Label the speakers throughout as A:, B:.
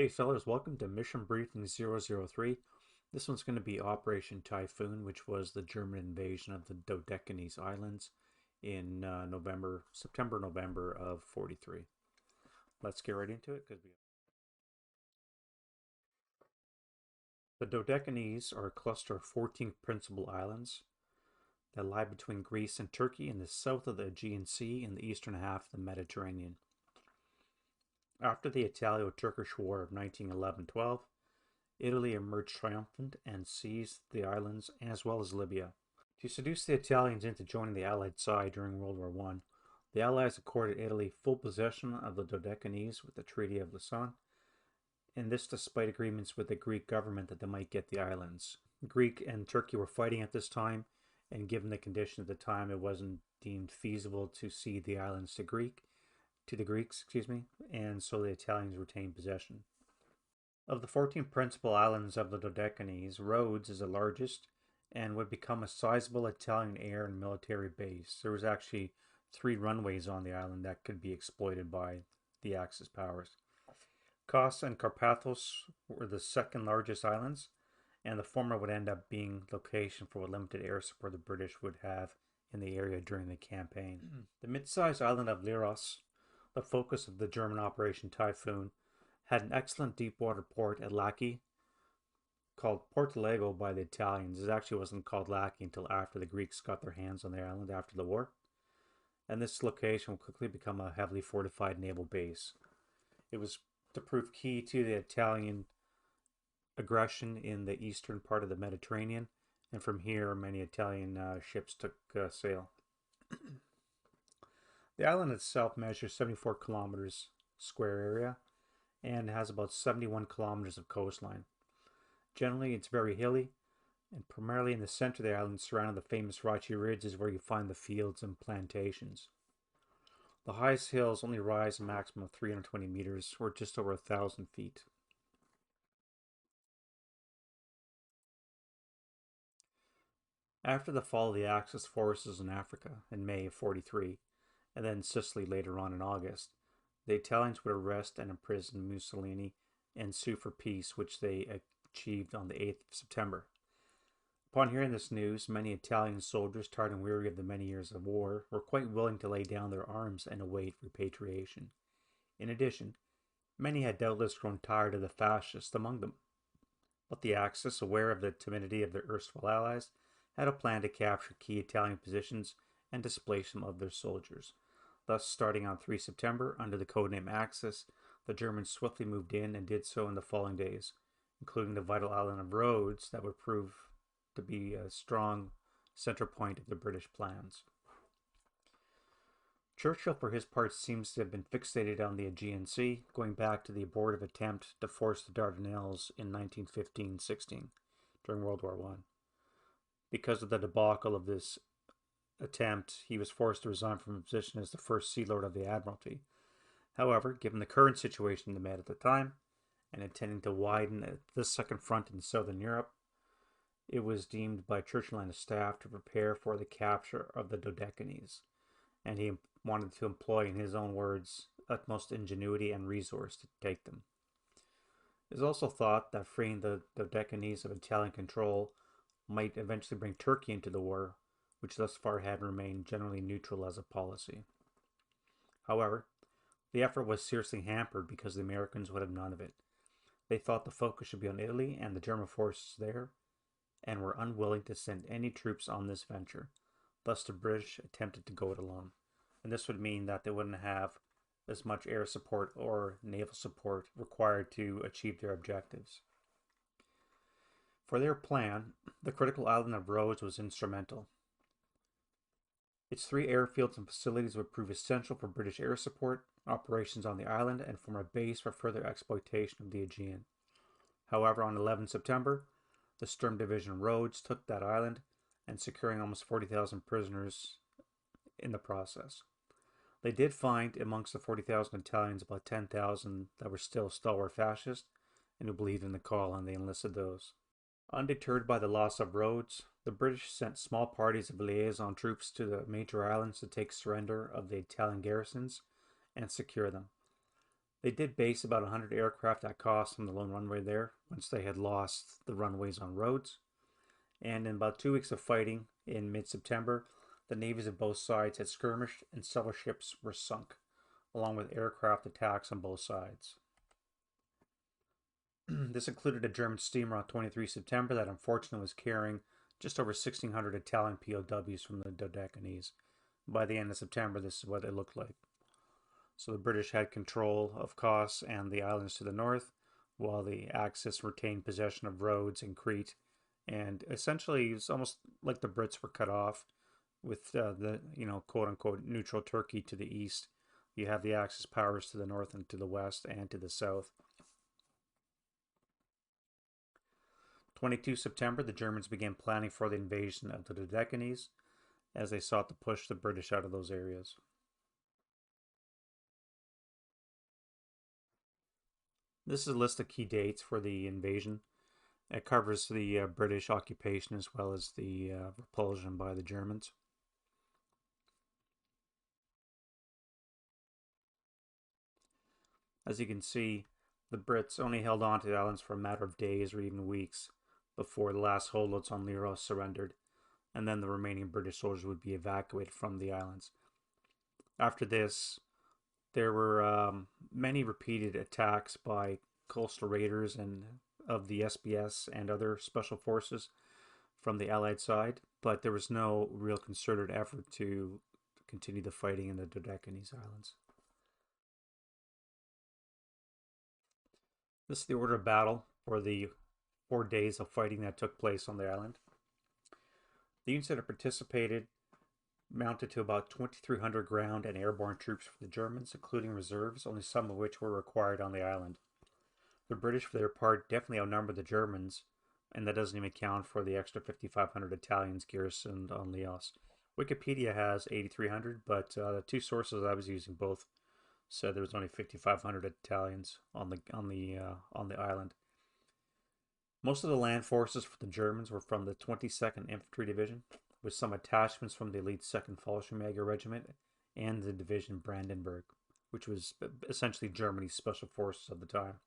A: Hey fellas, welcome to Mission Briefing 003. This one's going to be Operation Taifun, which was the German invasion of the Dodecanese Islands in September-November of 43. Let's get right into it. The Dodecanese are a cluster of 14 principal islands that lie between Greece and Turkey in the south of the Aegean Sea and the eastern half of the Mediterranean. After the Italo-Turkish War of 1911-12, Italy emerged triumphant and seized the islands as well as Libya. To seduce the Italians into joining the Allied side during World War I, the Allies accorded Italy full possession of the Dodecanese with the Treaty of Lausanne, and this despite agreements with the Greek government that they might get the islands. Greek and Turkey were fighting at this time, and given the condition at the time, it wasn't deemed feasible to cede the islands to the Greeks, and so the Italians retained possession. Of the 14 principal islands of the Dodecanese, Rhodes is the largest and would become a sizable Italian air and military base. There was actually 3 runways on the island that could be exploited by the Axis powers. Kos and Carpathos were the second largest islands, and the former would end up being the location for what limited air support the British would have in the area during the campaign. The mid-sized island of Leros, the focus of the German Operation Taifun, had an excellent deep-water port at Laki, called Portolago by the Italians. It actually wasn't called Laki until after the Greeks got their hands on the island after the war. And this location would quickly become a heavily fortified naval base. It was to prove key to the Italian aggression in the eastern part of the Mediterranean, and from here many Italian ships took sail. The island itself measures 74 kilometers square area and has about 71 kilometers of coastline. Generally, it's very hilly, and primarily in the center of the island, surrounding the famous Rocky Ridge, is where you find the fields and plantations. The highest hills only rise a maximum of 320 meters, or just over 1,000 feet. After the fall of the Axis forces in Africa in May of 43, and then Sicily later on in August, the Italians would arrest and imprison Mussolini and sue for peace, which they achieved on the 8th of September. Upon hearing this news, many Italian soldiers, tired and weary of the many years of war, were quite willing to lay down their arms and await repatriation. In addition, many had doubtless grown tired of the fascists among them. But the Axis, aware of the timidity of their erstwhile allies, had a plan to capture key Italian positions and displace some of their soldiers. Thus, starting on 3 September, under the codename Axis, the Germans swiftly moved in and did so in the following days, including the vital island of Rhodes that would prove to be a strong center point of the British plans. Churchill, for his part, seems to have been fixated on the Aegean Sea, going back to the abortive attempt to force the Dardanelles in 1915-16 during World War I. Because of the debacle of this attempt, he was forced to resign from his position as the first Sea Lord of the Admiralty. However, given the current situation in the Med at the time, and intending to widen this second front in southern Europe, it was deemed by Churchill and his staff to prepare for the capture of the Dodecanese, and he wanted to employ, in his own words, utmost ingenuity and resource to take them. It is also thought that freeing the Dodecanese of Italian control might eventually bring Turkey into the war, which thus far had remained generally neutral as a policy. However, the effort was seriously hampered because the Americans would have none of it. They thought the focus should be on Italy and the German forces there, and were unwilling to send any troops on this venture. Thus, the British attempted to go it alone, and this would mean that they wouldn't have as much air support or naval support required to achieve their objectives. For their plan, the critical island of Rhodes was instrumental. Its 3 airfields and facilities would prove essential for British air support, operations on the island, and form a base for further exploitation of the Aegean. However, on 11 September, the Sturm Division Rhodes took that island, and securing almost 40,000 prisoners in the process. They did find amongst the 40,000 Italians about 10,000 that were still stalwart fascists and who believed in the call, and they enlisted those. Undeterred by the loss of Rhodes, the British sent small parties of liaison troops to the major islands to take surrender of the Italian garrisons and secure them. They did base about 100 aircraft at Kos on the lone runway there once they had lost the runways on roads. And in about 2 weeks of fighting in mid-September, the navies of both sides had skirmished and several ships were sunk, along with aircraft attacks on both sides. This included a German steamer on 23 September that unfortunately was carrying just over 1,600 Italian POWs from the Dodecanese. By the end of September, this is what it looked like. So the British had control of Kos and the islands to the north, while the Axis retained possession of Rhodes and Crete. And essentially, it's almost like the Brits were cut off with the quote unquote neutral Turkey to the east. You have the Axis powers to the north and to the west and to the south. 22 September, the Germans began planning for the invasion of the Dodecanese as they sought to push the British out of those areas. This is a list of key dates for the invasion. It covers the British occupation as well as the repulsion by the Germans. As you can see, the Brits only held on to the islands for a matter of days or even weeks before the last holdouts on Leros surrendered, and then the remaining British soldiers would be evacuated from the islands. After this, there were many repeated attacks by coastal raiders and of the SBS and other special forces from the Allied side, but there was no real concerted effort to continue the fighting in the Dodecanese Islands. This is the order of battle for the 4 days of fighting that took place on the island. The units that participated mounted to about 2,300 ground and airborne troops for the Germans, including reserves, only some of which were required on the island. The British, for their part, definitely outnumbered the Germans, and that doesn't even account for the extra 5,500 Italians garrisoned on Leros. Wikipedia has 8,300, but the two sources I was using both said there was only 5,500 Italians on the island. Most of the land forces for the Germans were from the 22nd Infantry Division, with some attachments from the elite 2nd Fallschirmjäger Regiment and the Division Brandenburg, which was essentially Germany's special forces of the time.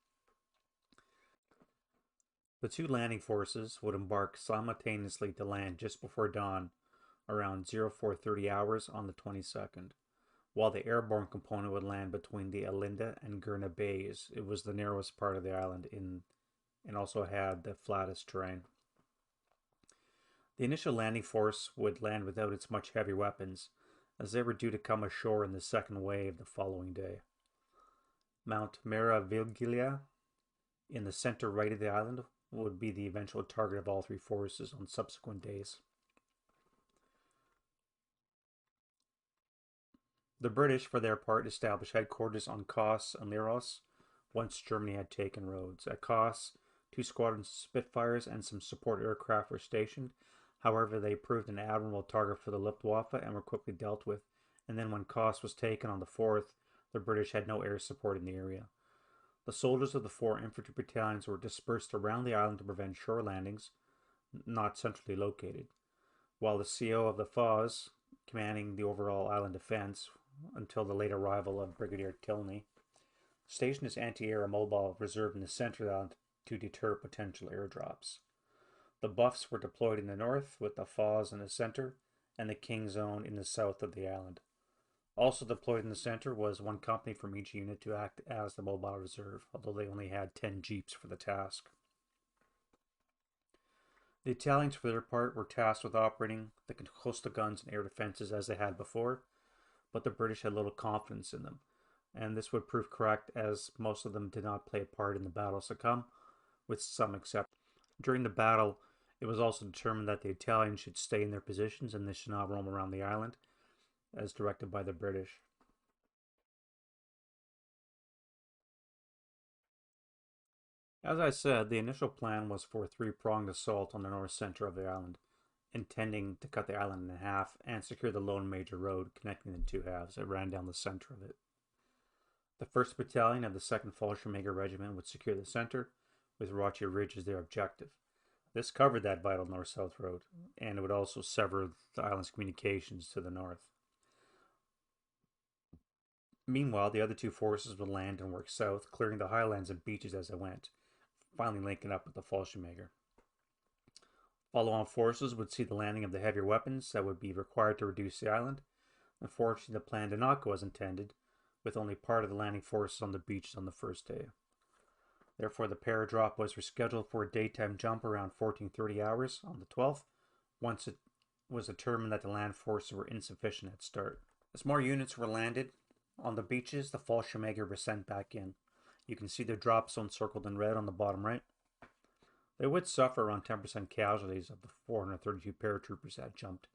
A: The two landing forces would embark simultaneously to land just before dawn, around 0430 hours on the 22nd, while the airborne component would land between the Alinda and Gurna bays. It was the narrowest part of the island and also had the flattest terrain. The initial landing force would land without its much heavy weapons, as they were due to come ashore in the second wave the following day. Mount Meraviglia, in the center right of the island, would be the eventual target of all three forces on subsequent days. The British, for their part, established headquarters on Kos and Leros once Germany had taken Rhodes. At Kos, 2 squadrons of Spitfires and some support aircraft were stationed. However, they proved an admirable target for the Luftwaffe and were quickly dealt with. And then when Kos was taken on the 4th, the British had no air support in the area. The soldiers of the 4 infantry battalions were dispersed around the island to prevent shore landings, not centrally located, while the CO of the FAS, commanding the overall island defense until the late arrival of Brigadier Tilney, stationed his anti-air mobile reserve in the center of the island to deter potential airdrops. The Buffs were deployed in the north, with the FAS in the center and the King's Own in the south of the island. Also deployed in the center was 1 company from each unit to act as the mobile reserve, although they only had 10 jeeps for the task. The Italians, for their part, were tasked with operating the coastal guns and air defenses as they had before, but the British had little confidence in them, and this would prove correct as most of them did not play a part in the battles to come, with some exceptions. During the battle, it was also determined that the Italians should stay in their positions and they should not roam around the island, as directed by the British. As I said, the initial plan was for a 3-pronged assault on the north center of the island, intending to cut the island in half and secure the lone major road connecting the two halves that ran down the center of it. The 1st Battalion of the 2nd Fallschirmjäger Regiment would secure the center, with Roche Ridge as their objective. This covered that vital north-south road, and it would also sever the island's communications to the north. Meanwhile, the other two forces would land and work south, clearing the highlands and beaches as they went, finally linking up with the Fallschirmjäger. Follow-on forces would see the landing of the heavier weapons that would be required to reduce the island. Unfortunately, the plan did not go as intended, with only part of the landing forces on the beaches on the first day. Therefore, the paradrop was rescheduled for a daytime jump around 14:30 hours on the 12th, once it was determined that the land forces were insufficient at start. As more units were landed on the beaches, the Fallschirmjäger were sent back in. You can see the drop zone circled in red on the bottom right. They would suffer around 10% casualties of the 432 paratroopers that jumped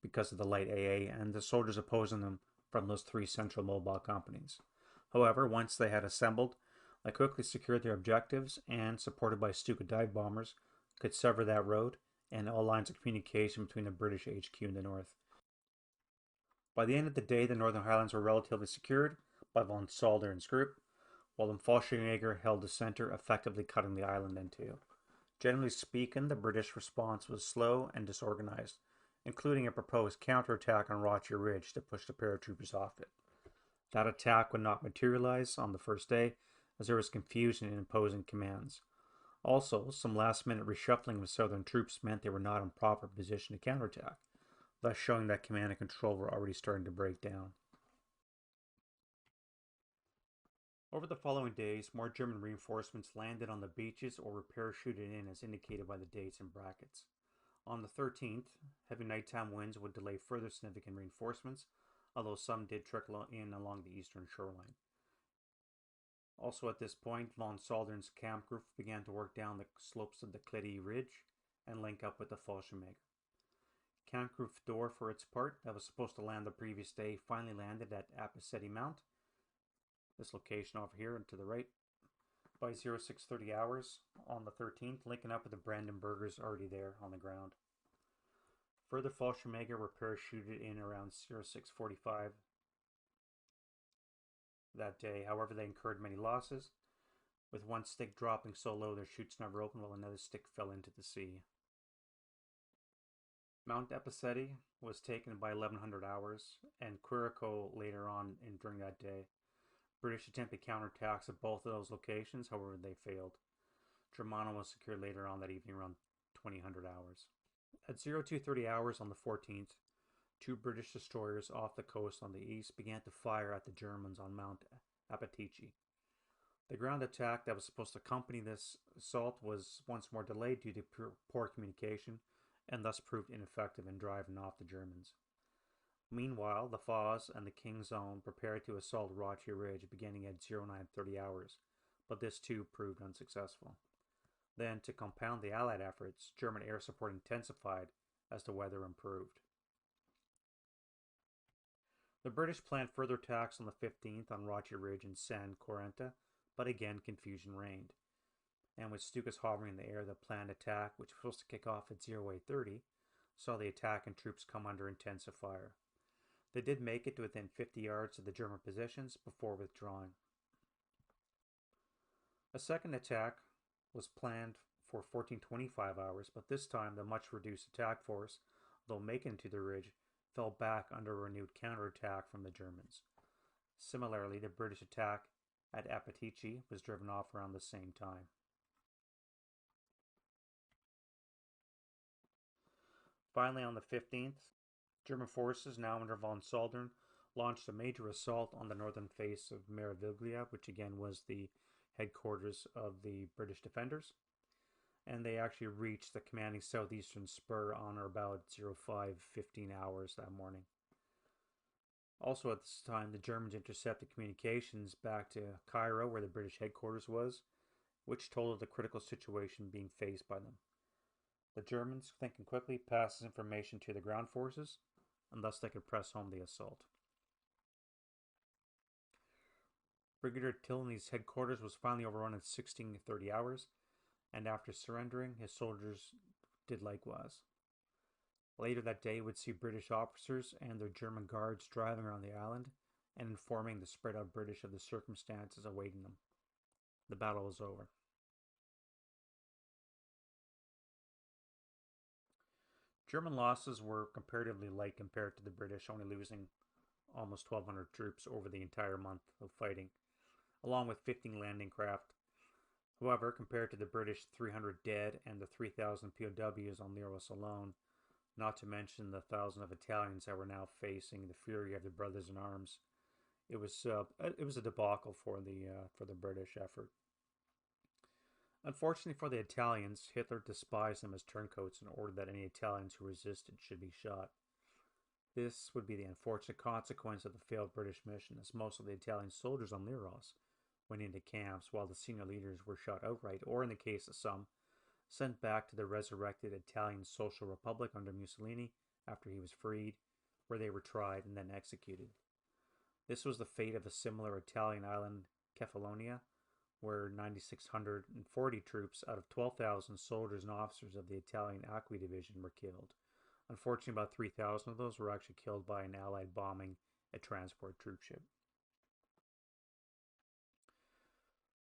A: because of the light AA and the soldiers opposing them from those three central mobile companies. However, once they had assembled, they quickly secured their objectives and, supported by Stuka dive bombers, could sever that road and all lines of communication between the British HQ in the north. By the end of the day, the Northern Highlands were relatively secured by von Soldern's group, while the Fallschirmjäger held the center, effectively cutting the island in two. Generally speaking, the British response was slow and disorganized, including a proposed counterattack on Rocher Ridge to push the paratroopers off it. That attack would not materialize on the first day, as there was confusion in opposing commands. Also, some last-minute reshuffling of Southern troops meant they were not in proper position to counterattack, thus showing that command and control were already starting to break down. Over the following days, more German reinforcements landed on the beaches or were parachuted in as indicated by the dates in brackets. On the 13th, heavy nighttime winds would delay further significant reinforcements, although some did trickle in along the eastern shoreline. Also at this point, von Soldern's camp group began to work down the slopes of the Kledi Ridge and link up with the Fallschirmjäger. Camp Group Door, for its part, that was supposed to land the previous day, finally landed at Apiceti Mount, this location over here and to the right, by 0630 hours on the 13th, linking up with the Brandenburgers already there on the ground. Further Fallschirmjäger were parachuted in around 0645 that day. However, they incurred many losses, with one stick dropping so low their chutes never opened while another stick fell into the sea. Mount Apiceti was taken by 1100 hours, and Quirico later on during that day. British attempted counterattacks at both of those locations, however they failed. Germano was secured later on that evening around 2000 hours. At 0230 hours on the 14th, two British destroyers off the coast on the east began to fire at the Germans on Mount Apatici. The ground attack that was supposed to accompany this assault was once more delayed due to poor communication and thus proved ineffective in driving off the Germans. Meanwhile, the Foz and the King's Own prepared to assault Rocher Ridge beginning at 0930 hours, but this too proved unsuccessful. Then, to compound the Allied efforts, German air support intensified as the weather improved. The British planned further attacks on the 15th on Rocher Ridge and San Corenta, but again confusion reigned. And with Stukas hovering in the air, the planned attack, which was supposed to kick off at 0830, saw the attack and troops come under intensive fire. They did make it to within 50 yards of the German positions before withdrawing. A second attack was planned for 1425 hours, but this time the much reduced attack force, though making it to the ridge, fell back under a renewed counterattack from the Germans. Similarly, the British attack at Apatici was driven off around the same time. Finally, on the 15th, German forces, now under von Soldern, launched a major assault on the northern face of Meraviglia, which again was the headquarters of the British defenders, and they actually reached the commanding southeastern spur on or about 0515 hours that morning. Also at this time, the Germans intercepted communications back to Cairo, where the British headquarters was, which told of the critical situation being faced by them. The Germans, thinking quickly, passed this information to the ground forces, and thus they could press home the assault. Brigadier Tilney's headquarters was finally overrun in 1630 hours, and after surrendering, his soldiers did likewise. Later that day would see British officers and their German guards driving around the island and informing the spread out British of the circumstances awaiting them. The battle was over. German losses were comparatively light compared to the British, only losing almost 1,200 troops over the entire month of fighting, along with 15 landing craft. However, compared to the British 300 dead and the 3,000 POWs on Leros alone, not to mention the thousand of Italians that were now facing the fury of the brothers in arms, it was a debacle for the British effort. Unfortunately for the Italians, Hitler despised them as turncoats and ordered that any Italians who resisted should be shot. This would be the unfortunate consequence of the failed British mission, as most of the Italian soldiers on Leros went into camps while the senior leaders were shot outright, or in the case of some, sent back to the resurrected Italian Social Republic under Mussolini after he was freed, where they were tried and then executed. This was the fate of a similar Italian island, Kefalonia, where 9,640 troops out of 12,000 soldiers and officers of the Italian Acqui Division were killed. Unfortunately, about 3,000 of those were actually killed by an Allied bombing a transport troopship.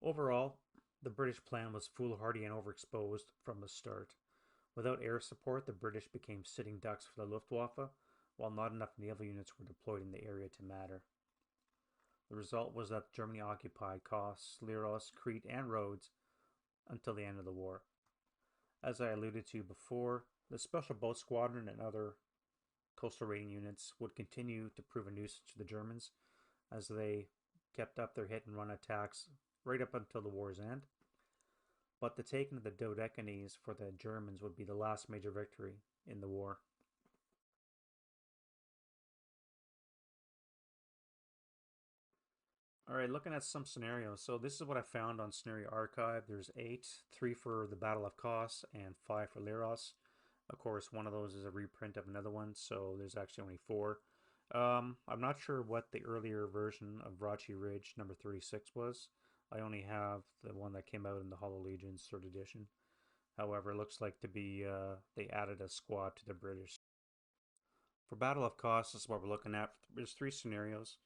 A: Overall, the British plan was foolhardy and overexposed from the start. Without air support, the British became sitting ducks for the Luftwaffe, while not enough naval units were deployed in the area to matter. The result was that Germany occupied Kos, Leros, Crete, and Rhodes until the end of the war. As I alluded to before, the Special Boat Squadron and other coastal raiding units would continue to prove a nuisance to the Germans as they kept up their hit and run attacks right up until the war's end. But the taking of the Dodecanese for the Germans would be the last major victory in the war. Alright, looking at some scenarios. So this is what I found on Scenario Archive. There's 8, 3 for the Battle of Kos, and 5 for Leros. Of course, one of those is a reprint of another one, so there's actually only 4. I'm not sure what the earlier version of Rachi Ridge number 36 was. I only have the one that came out in the Hollow Legions 3rd edition. However, it looks like to be they added a squad to the British. For Battle of Kos, this is what we're looking at. There's 3 scenarios.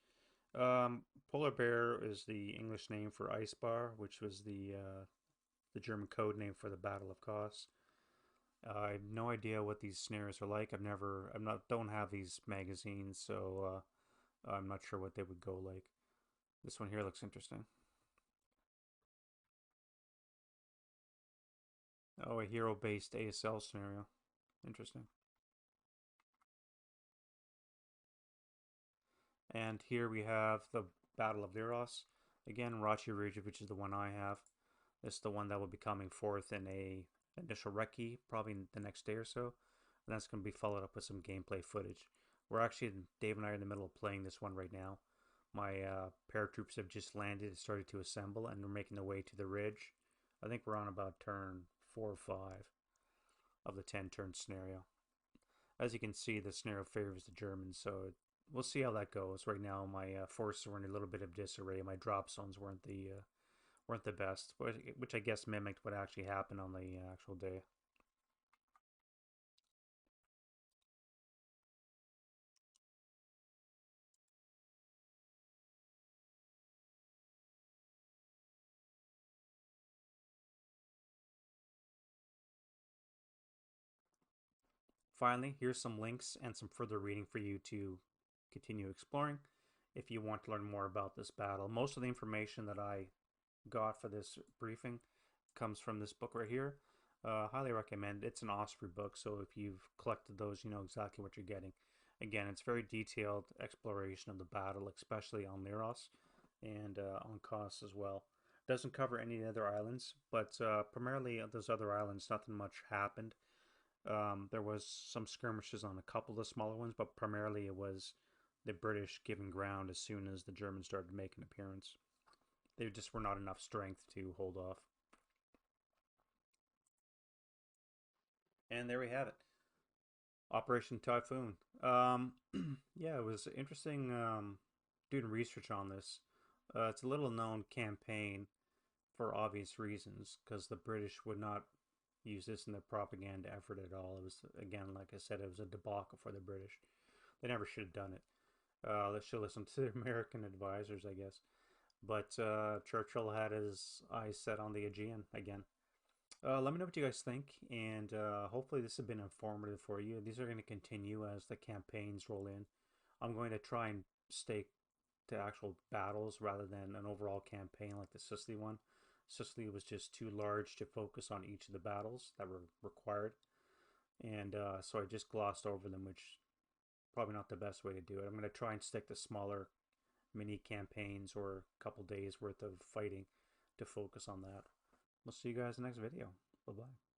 A: Polar Bear is the English name for Ice Bar, which was the German code name for the Battle of Kos. I have no idea what these scenarios are like. Don't have these magazines, so I'm not sure what they would go like. This one here looks interesting. Oh, a hero-based ASL scenario. Interesting. And here we have the Battle of Leros. Again, Rachi Ridge, which is the one I have. This is the one that will be coming forth in a initial recce, probably the next day or so. And that's going to be followed up with some gameplay footage. Dave and I are in the middle of playing this one right now. My paratroops have just landed and started to assemble, and we're making the way to the ridge. I think we're on about turn 4 or 5 of the 10-turn scenario. As you can see, the scenario favors the Germans, so we'll see how that goes. Right now, my forces were in a little bit of disarray. My drop zones weren't the best, which I guess mimicked what actually happened on the actual day. Finally, here's some links and some further reading for you to continue exploring if you want to learn more about this battle. Most of the information that I got for this briefing comes from this book right here. Highly recommend. It's an Osprey book, so if you've collected those, you know exactly what you're getting. Again, it's very detailed exploration of the battle, especially on Leros and on Kos as well. Doesn't cover any other islands, but primarily those other islands, nothing much happened. There was some skirmishes on a couple of the smaller ones, but primarily it was the British giving ground as soon as the Germans started to make an appearance. There just were not enough strength to hold off. And there we have it. Operation Taifun. Yeah, it was interesting doing research on this. It's a little known campaign for obvious reasons, because the British would not use this in their propaganda effort at all. It was, again, like I said, it was a debacle for the British. They never should have done it. They should listen to their American advisors, I guess. But Churchill had his eyes set on the Aegean again. Let me know what you guys think, and hopefully this has been informative for you. These are going to continue as the campaigns roll in. I'm going to try and stick to actual battles rather than an overall campaign like the Sicily one. Sicily was just too large to focus on each of the battles that were required, and so I just glossed over them, which probably not the best way to do it. I'm going to try and stick to smaller mini campaigns or a couple days worth of fighting to focus on that. We'll see you guys in the next video. Bye bye.